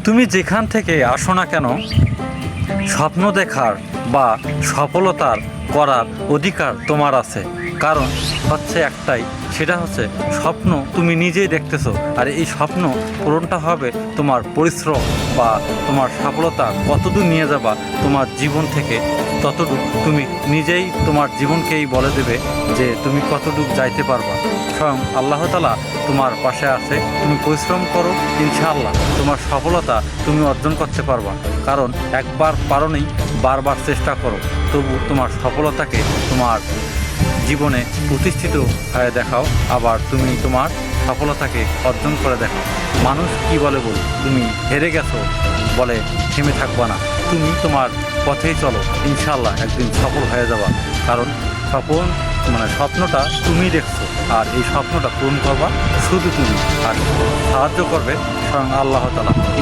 তুমি যেখান থেকে আসো না কেন, স্বপ্ন দেখার বা সফলতার করার অধিকার তোমার আছে। কারণ হচ্ছে একটাই, সেটা হচ্ছে স্বপ্ন তুমি নিজেই দেখতেছো, আর এই স্বপ্ন পূরণটা হবে তোমার পরিশ্রম বা তোমার সফলতা কতদূর নিয়ে যাবা তোমার জীবন থেকে, ততটুকু তুমি নিজেই তোমার জীবনকেই বলে দেবে যে তুমি কতটুকু যাইতে পারবা। স্বয়ং আল্লাহ তাআলা তোমার পাশে আছে। তুমি পরিশ্রম করো, ইনশাআল্লাহ তোমার সফলতা তুমি অর্জন করতে পারবা। কারণ একবার পারো নেই, বারবার চেষ্টা করো, তবু তোমার সফলতাকে তোমার জীবনে প্রতিষ্ঠিত হয়ে দেখাও। আবার তুমি তোমার সফলতাকে অর্জন করে দেখাও। মানুষ কি বলে তুমি হেরে গেছো বলে থেমে থাকবা না, তুমি তোমার পথেই চলো, ইনশাআল্লাহ একদিন সফল হয়ে যাবা। কারণ স্বপ্নটা তুমি দেখছো, আর এই স্বপ্নটা পূরণ করবা শুধু তুমি, আর সাহায্য করবে স্বয়ং আল্লাহ তাআলা।